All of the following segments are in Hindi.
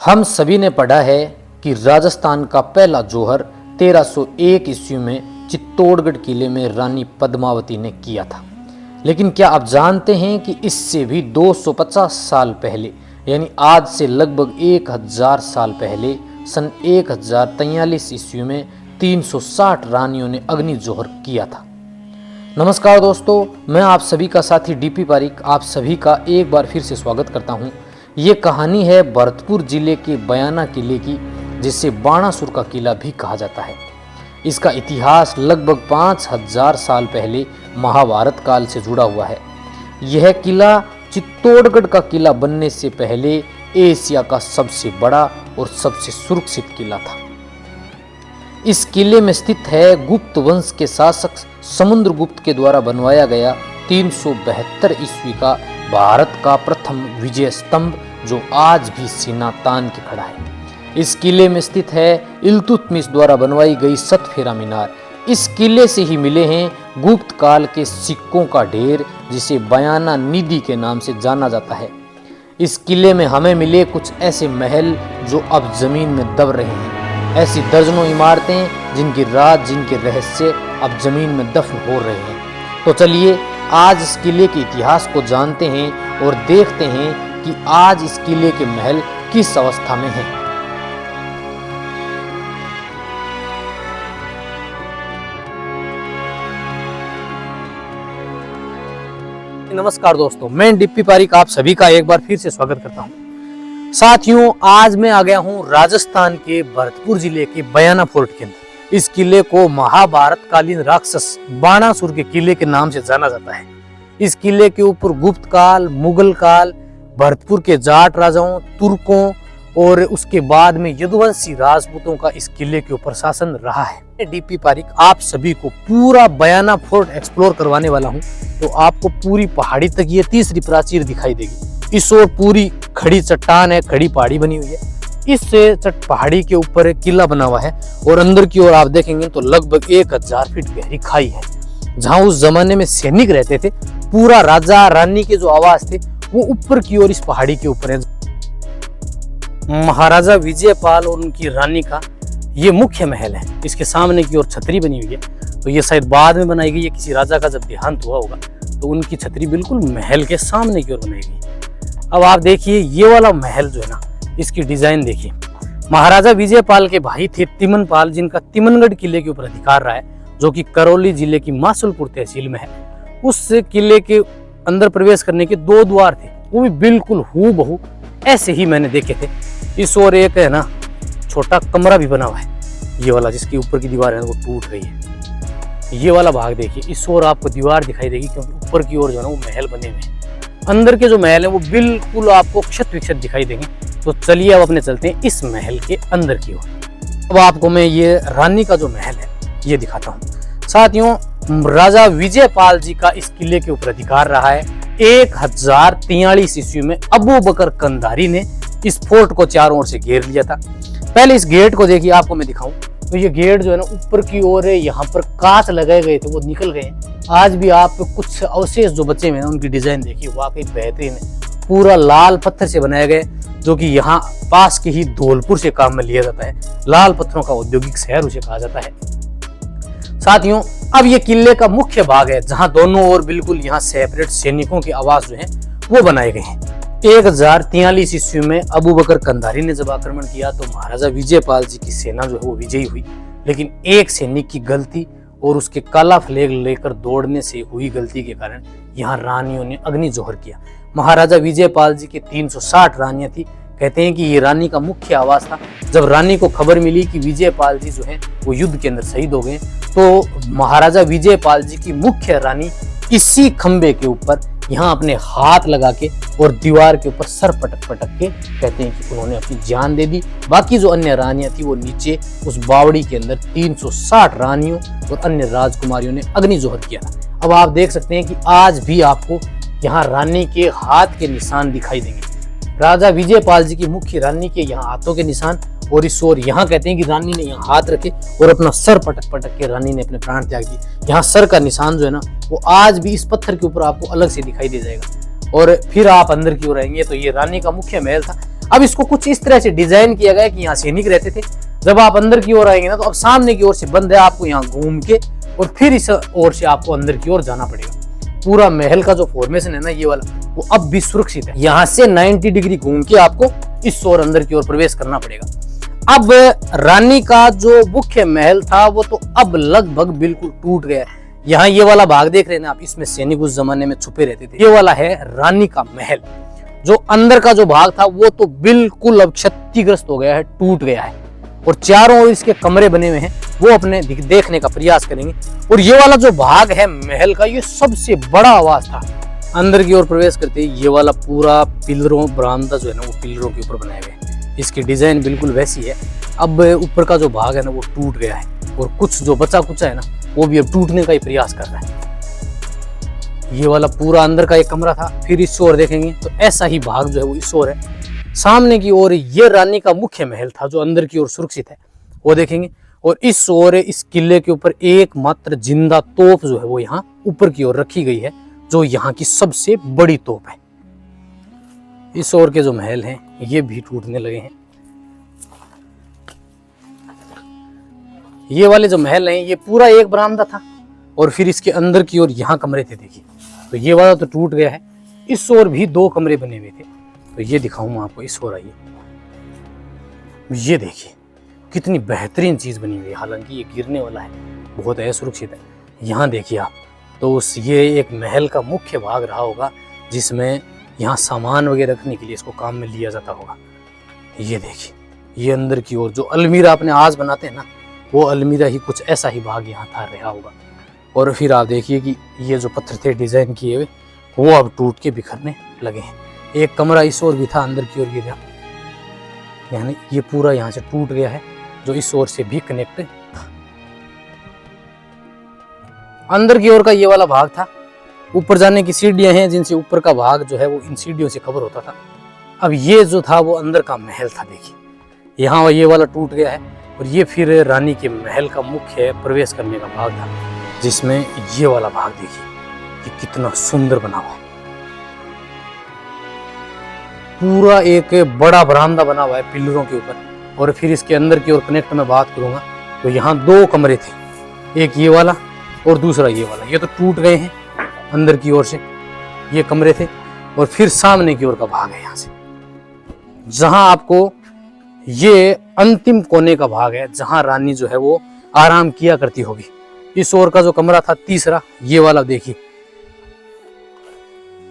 हम सभी ने पढ़ा है कि राजस्थान का पहला जौहर 1301 ईस्वी में चित्तौड़गढ़ किले में रानी पद्मावती ने किया था। लेकिन क्या आप जानते हैं कि इससे भी 250 साल पहले यानी आज से लगभग 1000 साल पहले सन 1043 ईस्वी में 360 रानियों ने अग्नि जौहर किया था। नमस्कार दोस्तों, मैं आप सभी का साथी डीपी पारिक आप सभी का एक बार फिर से स्वागत करता हूं। ये कहानी है भरतपुर जिले के बयाना किले की, जिसे बाणासुर का किला भी कहा जाता है। इसका इतिहास लगभग 5000 साल पहले महाभारत काल से जुड़ा हुआ है। यह किला चित्तौड़गढ़ का किला बनने से पहले एशिया का सबसे बड़ा और सबसे सुरक्षित किला था। इस किले में स्थित है गुप्त वंश के शासक समुद्रगुप्त के द्वारा बनवाया गया 372 ईस्वी का भारत का प्रथम विजय स्तंभ, जो आज भी सीना तान के खड़ा है। इस किले में स्थित है इल्तुतमिश द्वारा बनवाई गई सतफेरा मीनार। इस किले से ही मिले हैं गुप्त काल के सिक्कों का ढेर, जिसे बयाना निधि के नाम से जाना जाता है। इस किले में हमें मिले कुछ ऐसे महल जो अब जमीन में दब रहे हैं, ऐसी दर्जनों इमारतें जिनकी राज, जिनके रहस्य अब जमीन में दफन हो रहे हैं। तो चलिए आज इस किले के इतिहास को जानते हैं और देखते हैं कि आज इस किले के महल किस अवस्था में हैं। नमस्कार दोस्तों, मैं डीपी पारिक आप सभी का एक बार फिर से स्वागत करता हूं। साथियों, आज मैं आ गया हूं राजस्थान के भरतपुर जिले के बयाना फोर्ट के अंदर। इस किले को महाभारत कालीन राक्षस बाणासुर के किले के नाम से जाना जाता है। इस किले के ऊपर गुप्त काल, मुगल काल, भरतपुर के जाट राजाओं, तुर्कों और उसके बाद में यदुवंशी राजपूतों का इस किले के ऊपर शासन रहा है। डीपी पारिक आप सभी को पूरा बयाना फोर्ट एक्सप्लोर करवाने वाला हूं। तो आपको पूरी पहाड़ी तक ये तीसरी प्राचीर दिखाई देगी। इस ओर पूरी खड़ी चट्टान है, खड़ी पहाड़ी बनी हुई है। इस पहाड़ी के ऊपर एक किला बना हुआ है और अंदर की ओर आप देखेंगे तो लगभग 1000 फीट गहरी खाई है, जहां उस जमाने में सैनिक रहते थे। पूरा राजा रानी के जो आवास थे वो ऊपर की ओर इस पहाड़ी के ऊपर है। महाराजा विजयपाल और उनकी रानी का ये मुख्य महल है। इसके सामने की ओर छतरी बनी हुई है, तो ये शायद बाद में बनाई गई है। किसी राजा का जब देहांत हुआ होगा तो उनकी छतरी बिल्कुल महल के सामने की ओर बनाई गई। अब आप देखिए ये वाला महल जो है ना, इसकी डिजाइन देखिए। महाराजा विजयपाल के भाई थे तिमनपाल, जिनका तिमनगढ़ किले के ऊपर अधिकार रहा है, जो कि करौली जिले की मासुलपुर तहसील में है। उस किले के अंदर प्रवेश करने के 2 द्वार थे, वो भी बिल्कुल हूबहू ऐसे ही मैंने देखे थे। इस ओर एक है ना छोटा कमरा भी बना हुआ है, ये वाला जिसकी ऊपर की दीवार है वो टूट रही है। ये वाला भाग देखिए, इस ओर आपको दीवार दिखाई देगी, क्योंकि ऊपर की ओर जो है ना वो महल बने हुए हैं। अंदर के जो महल है वो बिल्कुल आपको क्षत विक्षत दिखाई देंगे। तो चलिए अब अपने चलते हैं इस महल के अंदर की ओर। अब आपको मैं ये रानी का जो महल है ये दिखाता हूँ। साथियों, राजा विजयपाल जी का इस किले के ऊपर अधिकार रहा है। 1043 ईस्वी में अबू बकर कंधारी ने इस फोर्ट को चारों ओर से घेर लिया था। पहले इस गेट को देखिए, आपको मैं दिखाऊं तो ये गेट जो है ना ऊपर की ओर है, यहाँ पर कांच लगाए गए थे वो निकल गए। आज भी आप कुछ अवशेष जो बचे हुए हैं उनकी डिजाइन देखिए, वाकई बेहतरीन है। पूरा लाल पत्थर से बनाया गया, जो कि यहाँ पास के ही धौलपुर से काम में लिया जाता है। लाल पत्थरों का औद्योगिक शहर उसे कहा जाता है। साथियों, अब ये किले का मुख्य भाग है, जहां दोनों ओर बिल्कुल यहाँ सेपरेट सैनिकों के आवास जो है वो बनाए गए हैं। 1043 ईस्वी में अबू बकर कंधारी ने जब आक्रमण किया तो महाराजा विजयपाल जी की सेना जो है वो विजयी हुई। लेकिन एक सैनिक की गलती और उसके काला फ्लैग लेकर दौड़ने से हुई गलती के कारण यहाँ रानियों ने अग्नि जौहर किया। महाराजा विजयपाल जी की 360 रानियां थी। कहते हैं कि ये रानी का मुख्य आवास था। जब रानी को खबर मिली कि विजयपाल जी जो है वो युद्ध के अंदर शहीद हो गए, तो महाराजा विजयपाल जी की मुख्य रानी इसी खंबे के ऊपर यहाँ अपने हाथ लगा के और दीवार के ऊपर सर पटक पटक के कहते हैं कि उन्होंने अपनी जान दे दी। बाकी जो अन्य रानियां थी वो नीचे उस बावड़ी के अंदर 360 रानियों और अन्य राजकुमारियों ने अग्नि जौहर किया था। अब आप देख सकते हैं कि आज भी आपको यहाँ रानी के हाथ के निशान दिखाई देंगे। राजा विजयपाल जी की मुख्य रानी के यहाँ हाथों के निशान, और इस ओर यहाँ कहते हैं कि रानी ने यहाँ हाथ रखे और अपना सर पटक पटक के रानी ने अपने प्राण त्याग दिए। यहाँ सर का निशान जो है ना वो आज भी इस पत्थर के ऊपर आपको अलग से दिखाई दे जाएगा। और फिर आप अंदर की ओर आएंगे तो ये रानी का मुख्य महल था। अब इसको कुछ इस तरह से डिजाइन किया गया कि यहाँ सैनिक रहते थे। जब आप अंदर की ओर आएंगे ना तो अब सामने की ओर से बंद है, आपको यहाँ घूम के और फिर इस ओर से आपको अंदर की ओर जाना पड़ेगा। पूरा महल का जो फॉर्मेशन है ना ये वाला, वो अब भी सुरक्षित है। यहाँ से 90 डिग्री घूम के आपको इस ओर अंदर की ओर प्रवेश करना पड़ेगा। अब रानी का जो मुख्य महल था वो तो अब लगभग बिल्कुल टूट गया है। यहाँ ये वाला भाग देख रहे हैं ना आप, इसमें सैनिक उस जमाने में छुपे रहते थे। ये वाला है रानी का महल। जो अंदर का जो भाग था वो तो बिल्कुल अब क्षतिग्रस्त हो गया है, टूट गया है। और चारों ओर इसके कमरे बने हुए हैं, वो अपने देखने का प्रयास करेंगे। और ये वाला जो भाग है महल का, ये सबसे बड़ा आवाज था। अंदर की ओर प्रवेश करते ही ये वाला पूरा पिलरों, बरामदा जो है ना वो पिलरों के ऊपर बनाया गया है। इसकी डिजाइन बिल्कुल वैसी है। अब ऊपर का जो भाग है ना वो टूट गया है और कुछ जो बचा कुचा है ना वो भी अब टूटने का ही प्रयास कर रहा है। ये वाला पूरा अंदर का एक कमरा था। फिर इस ओर देखेंगे तो ऐसा ही भाग जो है वो इस ओर है। सामने की ओर ये रानी का मुख्य महल था जो अंदर की ओर सुरक्षित है, वो देखेंगे। और इस ओर इस किले के ऊपर एकमात्र जिंदा तोप जो है वो यहाँ ऊपर की ओर रखी गई है, जो यहाँ की सबसे बड़ी तोप है। इस ओर के जो महल हैं ये भी टूटने लगे हैं। ये वाले जो महल हैं ये पूरा एक बरामदा था और फिर इसके अंदर की ओर यहाँ कमरे थे। देखिए तो ये वाला तो टूट गया है। इस ओर भी 2 कमरे बने हुए थे, तो ये दिखाऊं मैं आपको। इस ओर आइए, ये देखिए कितनी बेहतरीन चीज बनी हुई है। हालांकि ये गिरने वाला है, बहुत असुरक्षित है। यहाँ देखिए आप, तो ये एक महल का मुख्य भाग रहा होगा जिसमें यहाँ सामान वगैरह रखने के लिए इसको काम में लिया जाता होगा। ये देखिए, ये अंदर की ओर जो अलमीरा अपने आज बनाते हैं ना, वो अलमीरा ही कुछ ऐसा ही भाग यहाँ था रहा होगा। और फिर आप देखिए कि ये जो पत्थर थे डिजाइन किए हुए, वो अब टूट के बिखरने लगे हैं। एक कमरा इस ओर भी था अंदर की ओर, ये था, यानी ये पूरा यहाँ से टूट गया है, जो इस ओर से भी कनेक्ट था। अंदर की ओर का ये वाला भाग था। ऊपर जाने की सीढ़ियां हैं जिनसे ऊपर का भाग जो है वो इन सीढ़ियों से कवर होता था। अब ये जो था वो अंदर का महल था। देखिए यहाँ ये वाला टूट गया है और ये फिर रानी के महल का मुख्य प्रवेश करने का भाग था, जिसमें ये वाला भाग देखिए ये कितना सुंदर बना हुआ है। पूरा एक बड़ा बरामदा बना हुआ है पिलरों के ऊपर। और फिर इसके अंदर की ओर कनेक्ट में बात करूंगा तो यहाँ 2 कमरे थे, एक ये वाला और दूसरा ये वाला। ये तो टूट गए हैं अंदर की ओर से, ये कमरे थे। और फिर सामने की ओर का भाग है यहाँ से, जहां आपको ये अंतिम कोने का भाग है जहां रानी जो है वो आराम किया करती होगी। इस ओर का जो कमरा था तीसरा, ये वाला देखिए।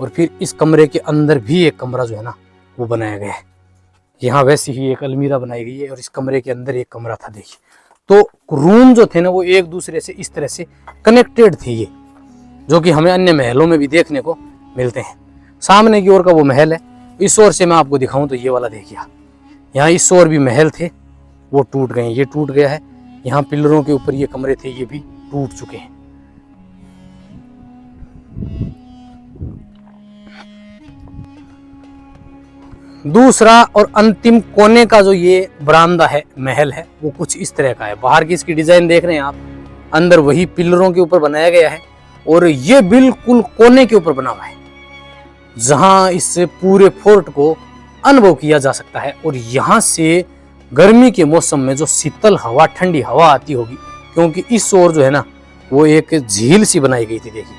और फिर इस कमरे के अंदर भी एक कमरा जो है ना वो बनाया गया है। यहाँ वैसी ही एक अलमीरा बनाई गई है और इस कमरे के अंदर एक कमरा था। देखिए तो रूम जो थे ना वो एक दूसरे से इस तरह से कनेक्टेड थे, ये जो कि हमें अन्य महलों में भी देखने को मिलते हैं। सामने की ओर का वो महल है। इस ओर से मैं आपको दिखाऊं तो ये वाला देखिए, यहाँ इस ओर भी महल थे, वो टूट गए, ये टूट गया है। यहाँ पिलरों के ऊपर ये कमरे थे, ये भी टूट चुके हैं। दूसरा और अंतिम कोने का जो ये बरामदा है, महल है, वो कुछ इस तरह का है। बाहर की इसकी डिजाइन देख रहे हैं आप, अंदर वही पिलरों के ऊपर बनाया गया है और ये बिल्कुल कोने के ऊपर बना हुआ है, जहां इस पूरे फोर्ट को अनुभव किया जा सकता है। और यहाँ से गर्मी के मौसम में जो शीतल हवा, ठंडी हवा आती होगी, क्योंकि इस ओर जो है ना वो एक झील सी बनाई गई थी। देखिए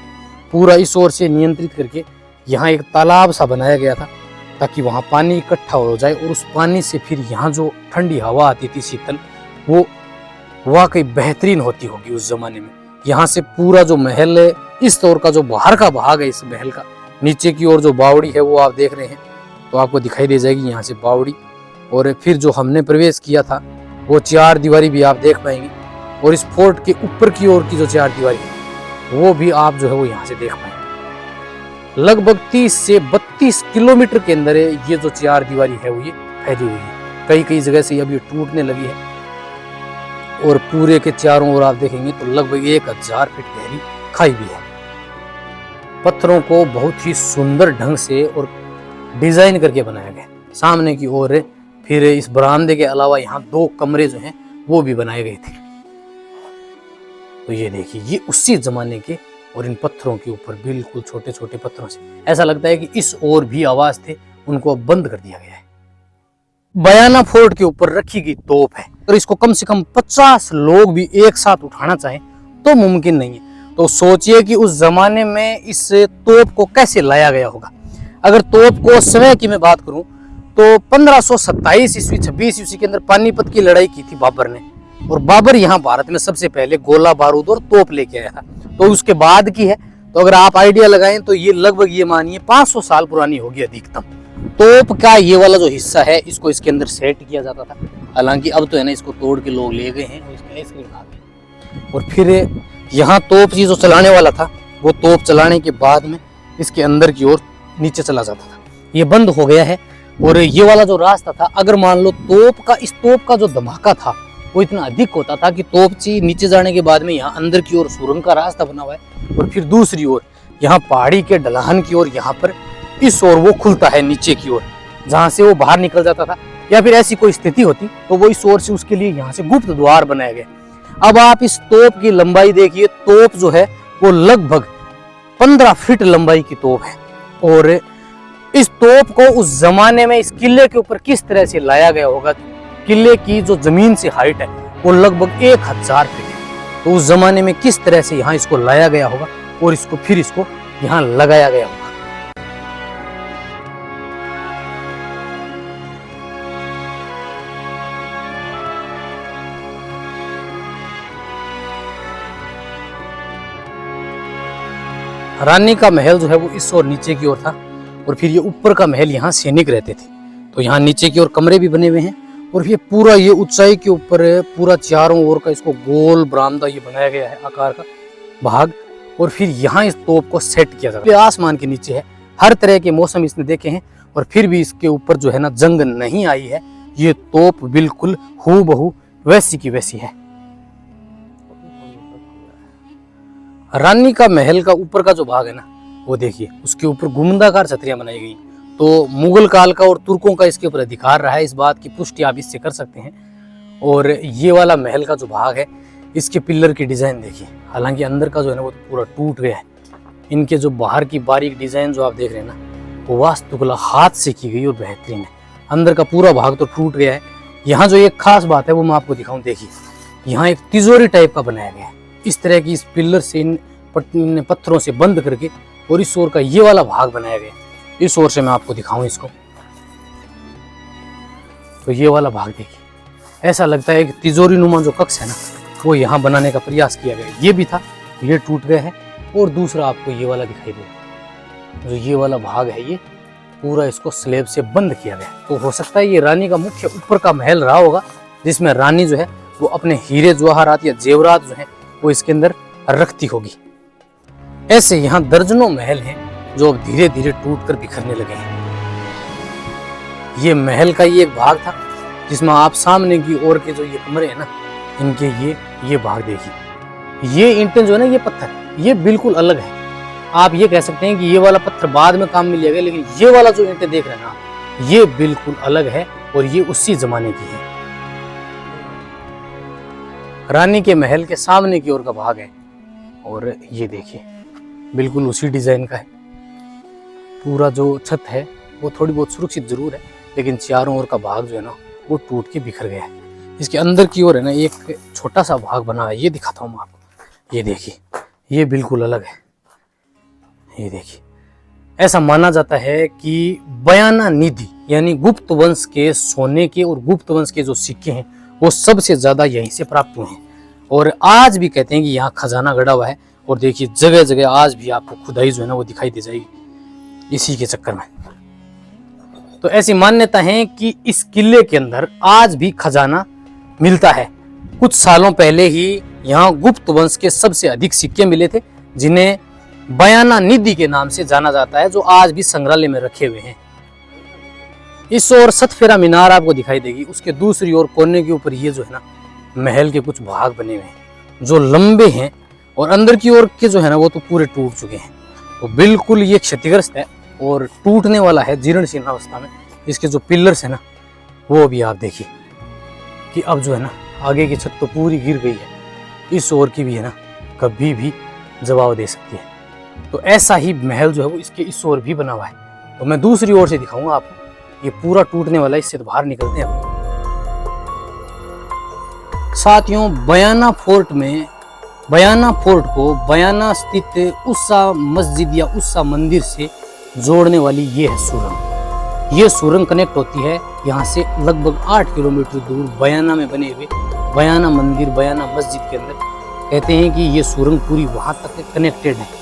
पूरा इस ओर से नियंत्रित करके यहाँ एक तालाब सा बनाया गया था, ताकि वहाँ पानी इकट्ठा हो जाए और उस पानी से फिर यहाँ जो ठंडी हवा आती थी शीतल, वो वाकई बेहतरीन होती होगी उस जमाने में। यहाँ से पूरा जो महल है, इस ओर का जो बाहर का भाग है इस महल का, नीचे की ओर जो बावड़ी है वो आप देख रहे हैं, तो आपको दिखाई दे जाएगी यहाँ से बावड़ी। और फिर जो हमने प्रवेश किया था वो 4 दीवारी भी आप देख पाएंगे। और इस फोर्ट के ऊपर की ओर की जो 4 दीवारी है वो भी आप जो है वो यहाँ से देख पाएंगे। लगभग 30 से 32 किलोमीटर के अंदर ये जो 4 दीवारी है वो ये फैली हुई है। कई कई जगह से अब ये टूटने लगी है। और पूरे के चारों ओर आप देखेंगे तो लगभग 1000 फीट गहरी खाई भी है। पत्थरों को बहुत ही सुंदर ढंग से और डिजाइन करके बनाया गया। सामने की ओर फिर इस बरामदे के अलावा यहाँ 2 कमरे जो हैं वो भी बनाए गए थे। तो ये देखिए, ये उसी जमाने के, और इन पत्थरों के ऊपर बिल्कुल छोटे छोटे पत्थरों से ऐसा लगता है कि इस ओर भी आवाज थे, उनको अब बंद कर दिया गया है। बयाना फोर्ट के ऊपर रखी गई तोप है और इसको कम से कम 50 लोग भी एक साथ उठाना चाहें तो मुमकिन नहीं है। तो सोचिए कि उस जमाने में इस तोप को कैसे लाया गया होगा। अगर तोप को समय की मैं बात करूं तो 1527 ईस्वी 26 ईस्वी के अंदर पानीपत की लड़ाई की थी बाबर ने, और बाबर यहाँ भारत में सबसे पहले गोला बारूद और तोप लेके आया था। तो उसके बाद की है, तो अगर आप आइडिया लगाएं तो ये लगभग ये मानिए 500 साल पुरानी होगी अधिकतम। तोप का ये वाला जो हिस्सा है इसको इसके अंदर सेट किया जाता था। हालांकि अब तो है ना इसको तोड़ के लोग ले गए हैं और इसका आइसक्रीम खा गए। और फिर यहाँ तोप जो चलाने वाला था वो तोप चलाने के बाद में इसके अंदर की ओर नीचे चला जाता था। ये बंद हो गया है। और ये वाला जो रास्ता था, अगर मान लो इस तोप का जो धमाका था वो इतना अधिक होता था कि तोप नीचे जाने के बाद में यहाँ अंदर की ओर सुरंग का रास्ता बना हुआ है और फिर दूसरी ओर यहाँ पहाड़ी के ढलान की ओर यहाँ पर इस ओर वो खुलता है नीचे की ओर, जहाँ से वो बाहर निकल जाता था। या फिर ऐसी कोई स्थिति होती तो वो इस ओर से उसके लिए यहाँ से गुप्त द्वार बनाया गया। अब आप इस तोप की लंबाई देखिए, तोप जो है वो लगभग 15 फीट लंबाई की तोप है। और इस तोप को उस जमाने में इस किले के ऊपर किस तरह से लाया गया होगा। किले की जो जमीन से हाइट है वो लगभग 1000 फीट है। तो उस जमाने में किस तरह से यहाँ इसको लाया गया होगा और फिर इसको यहाँ लगाया गया होगा। रानी का महल जो है वो इस ओर नीचे की ओर था और फिर ये ऊपर का महल, यहाँ सैनिक रहते थे। तो यहाँ नीचे की ओर कमरे भी बने हुए हैं और ये पूरा ये ऊंचाई के ऊपर पूरा चारों ओर का इसको गोल बरामदा ये बनाया गया है आकार का भाग। और फिर यहाँ इस तोप को सेट किया जाता है। आसमान के नीचे है, हर तरह के मौसम इसने देखे हैं और फिर भी इसके ऊपर जो है ना जंग नहीं आई है। ये तोप बिल्कुल हूबहू वैसी की वैसी है। रानी का महल का ऊपर का जो भाग है ना वो देखिए, उसके ऊपर गुम्बदाकार छतरियां बनाई गई। तो मुगल काल का और तुर्कों का इसके ऊपर अधिकार रहा है, इस बात की पुष्टि आप इससे कर सकते हैं। और ये वाला महल का जो भाग है इसके पिलर की डिजाइन देखिए, हालांकि अंदर का जो है ना वो पूरा टूट गया है। इनके जो बाहर की बारीक डिजाइन जो आप देख रहे हैं ना वो वास्तुकला हाथ से की गई और बेहतरीन है। अंदर का पूरा भाग तो टूट गया है। यहाँ जो एक खास बात है वो मैं आपको दिखाऊं, देखिए यहाँ एक तिजोरी टाइप का बनाया गया है। इस तरह की इस पिलर से इन पत्थरों से बंद करके और इस ओर का ये वाला भाग बनाया गया। इस ओर से मैं आपको दिखाऊं इसको, तो ये वाला भाग देखिए, ऐसा लगता है कि तिजोरी नुमा जो कक्ष है ना वो यहाँ बनाने का प्रयास किया गया। ये भी था, ये टूट गया है। और दूसरा आपको ये वाला दिखाई दे, जो ये वाला भाग है ये पूरा इसको स्लेब से बंद किया गया। तो हो सकता है ये रानी का मुख्य ऊपर का महल रहा होगा, जिसमें रानी जो है वो अपने हीरे जवाहरात या जेवरात जो है वो इसके अंदर रखती होगी। ऐसे यहाँ दर्जनों महल हैं जो अब धीरे धीरे टूट कर बिखरने लगे हैं। ये महल का ये एक भाग था जिसमें आप सामने की ओर के जो ये कमरे हैं ना इनके ये भाग देखिए। ये ईंटें जो है ना, ये पत्थर ये बिल्कुल अलग है। आप ये कह सकते हैं कि ये वाला पत्थर बाद में काम में लिया गया, लेकिन ये वाला जो ईंटें देख रहे हैं ना ये बिल्कुल अलग है और ये उसी जमाने की है। रानी के महल के सामने की ओर का भाग है और ये देखिए बिल्कुल उसी डिजाइन का है। पूरा जो छत है वो थोड़ी बहुत सुरक्षित जरूर है, लेकिन चारों ओर का भाग जो है ना वो टूट के बिखर गया है। इसके अंदर की ओर है ना एक छोटा सा भाग बना है, ये दिखाता हूँ मैं आपको। ये देखिए ये बिल्कुल अलग है। ये देखिए, ऐसा माना जाता है कि बयाना निधि यानी गुप्त वंश के सोने के और गुप्त वंश के जो सिक्के हैं वो सबसे ज्यादा यहीं से प्राप्त हुए हैं। और आज भी कहते हैं कि यहाँ खजाना गड़ा हुआ है। और देखिए जगह जगह आज भी आपको खुदाई जो है ना वो दिखाई दे जाएगी इसी के चक्कर में। तो ऐसी मान्यता है कि इस किले के अंदर आज भी खजाना मिलता है। कुछ सालों पहले ही यहाँ गुप्त वंश के सबसे अधिक सिक्के मिले थे, जिन्हें बयाना निधि के नाम से जाना जाता है, जो आज भी संग्रहालय में रखे हुए हैं। इस ओर सतफेरा मीनार आपको दिखाई देगी, उसके दूसरी ओर कोने के ऊपर ये जो है ना महल के कुछ भाग बने हुए हैं जो लंबे हैं, और अंदर की ओर के जो है ना वो तो पूरे टूट चुके हैं। तो बिल्कुल ये क्षतिग्रस्त है और टूटने वाला है, जीर्ण शीर्ण अवस्था में। इसके जो पिलर्स है ना वो भी आप देखिए कि अब जो है ना आगे की छत तो पूरी गिर गई है, इस ओर की भी है ना कभी भी जवाब दे सकती है। तो ऐसा ही महल जो है वो इसके इस ओर भी बना हुआ है। तो मैं दूसरी ओर से दिखाऊंगा आपको ये पूरा टूटने वाला है, इससे तो बाहर निकलते हैं हम। साथियों, बयाना फोर्ट को बयाना स्थित उस्सा मस्जिद या उस्सा मंदिर से जोड़ने वाली ये है सुरंग। ये सुरंग कनेक्ट होती है यहाँ से लगभग 8 किलोमीटर दूर बयाना में बने हुए बयाना मंदिर, बयाना मस्जिद के अंदर। कहते हैं कि ये सुरंग पूरी वहां तक कनेक्टेड है।